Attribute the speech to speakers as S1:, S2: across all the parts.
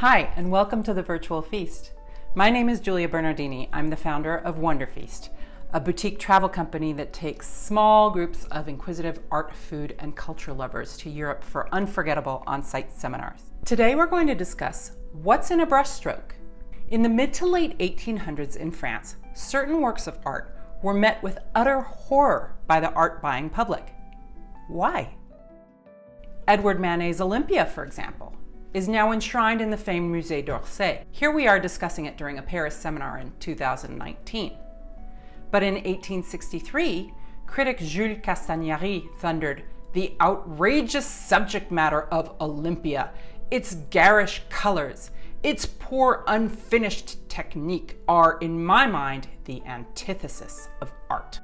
S1: Hi, and welcome to the virtual feast. My name is Giulia Bernardini. I'm the founder of Wonderfeast, a boutique travel company that takes small groups of inquisitive art, food, and culture lovers to Europe for unforgettable on-site seminars. Today we're going to discuss what's in a brushstroke. In the mid to late 1800s in France, certain works of art were met with utter horror by the art-buying public. Why? Edward Manet's Olympia, for example, is now enshrined in the famed Musée d'Orsay. Here we are discussing it during a Paris seminar in 2019. But in 1863, critic Jules Castagnari thundered, "The outrageous subject matter of Olympia, its garish colors, its poor unfinished technique are, in my mind, the antithesis of art."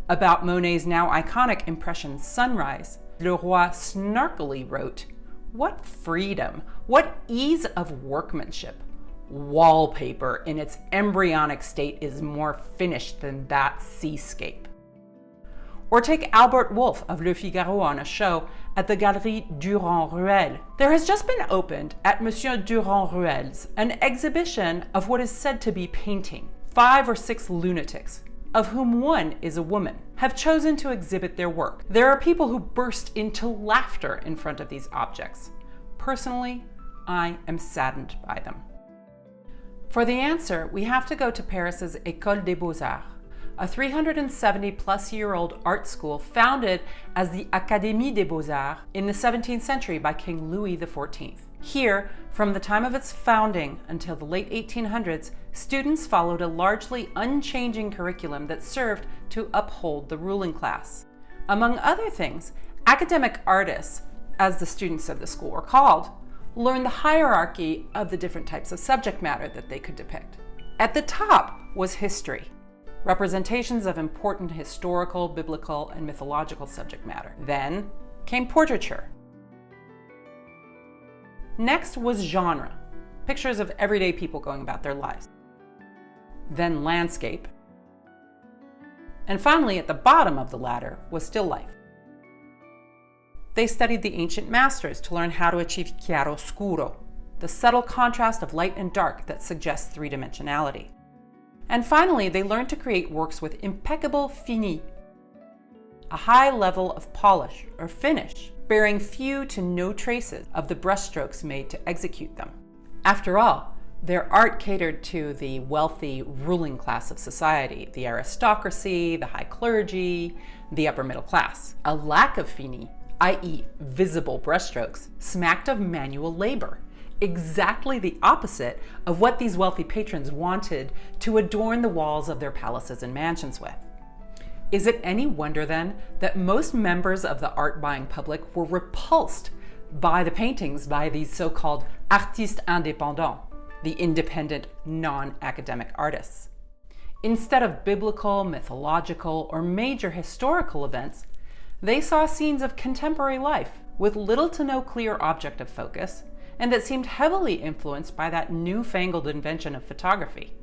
S1: About Monet's now iconic Impression Sunrise, Leroy snarkily wrote, "What freedom, what ease of workmanship. Wallpaper in its embryonic state is more finished than that seascape." Or take Albert Wolff of Le Figaro on a show at the Galerie Durand-Ruel. There has just been opened at Monsieur Durand-Ruel's an exhibition of what is said to be painting. 5 or 6 lunatics, of whom one is a woman, have chosen to exhibit their work. There are people who burst into laughter in front of these objects. Personally, I am saddened by them. For the answer, we have to go to Paris's École des Beaux-Arts, a 370-plus-year-old art school founded as the Académie des Beaux-Arts in the 17th century by King Louis XIV. Here, from the time of its founding until the late 1800s, students followed a largely unchanging curriculum that served to uphold the ruling class. Among other things, academic artists, as the students of the school were called, learned the hierarchy of the different types of subject matter that they could depict. At the top was history, representations of important historical, biblical, and mythological subject matter. Then came portraiture. Next was genre, pictures of everyday people going about their lives. Then landscape. And finally, at the bottom of the ladder was still life. They studied the ancient masters to learn how to achieve chiaroscuro, the subtle contrast of light and dark that suggests three-dimensionality. And finally, they learned to create works with impeccable fini, a high level of polish or finish, bearing few to no traces of the brushstrokes made to execute them. After all, their art catered to the wealthy ruling class of society, the aristocracy, the high clergy, the upper middle class. A lack of fini, i.e. visible brushstrokes, smacked of manual labor, exactly the opposite of what these wealthy patrons wanted to adorn the walls of their palaces and mansions with. Is it any wonder then that most members of the art-buying public were repulsed by the paintings by these so-called artistes indépendants, the independent, non-academic artists? Instead of biblical, mythological, or major historical events, they saw scenes of contemporary life with little to no clear object of focus, and that seemed heavily influenced by that newfangled invention of photography.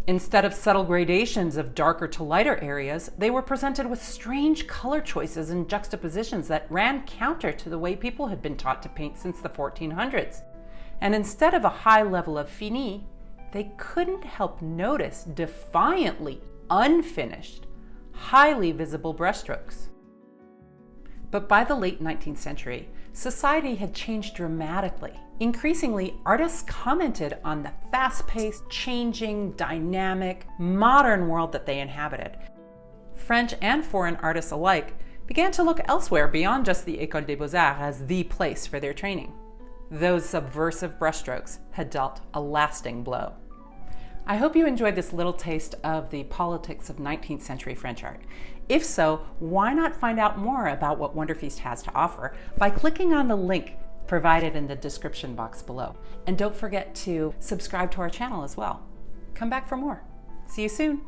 S1: Instead of subtle gradations of darker to lighter areas, they were presented with strange color choices and juxtapositions that ran counter to the way people had been taught to paint since the 1400s. And instead of a high level of fini, they couldn't help notice defiantly unfinished, highly visible brushstrokes. But by the late 19th century, society had changed dramatically. Increasingly, artists commented on the fast-paced, changing, dynamic, modern world that they inhabited. French and foreign artists alike began to look elsewhere beyond just the École des Beaux-Arts as the place for their training. Those subversive brushstrokes had dealt a lasting blow. I hope you enjoyed this little taste of the politics of 19th century French art. If so, why not find out more about what Wonderfeast has to offer by clicking on the link provided in the description box below. And don't forget to subscribe to our channel as well. Come back for more. See you soon.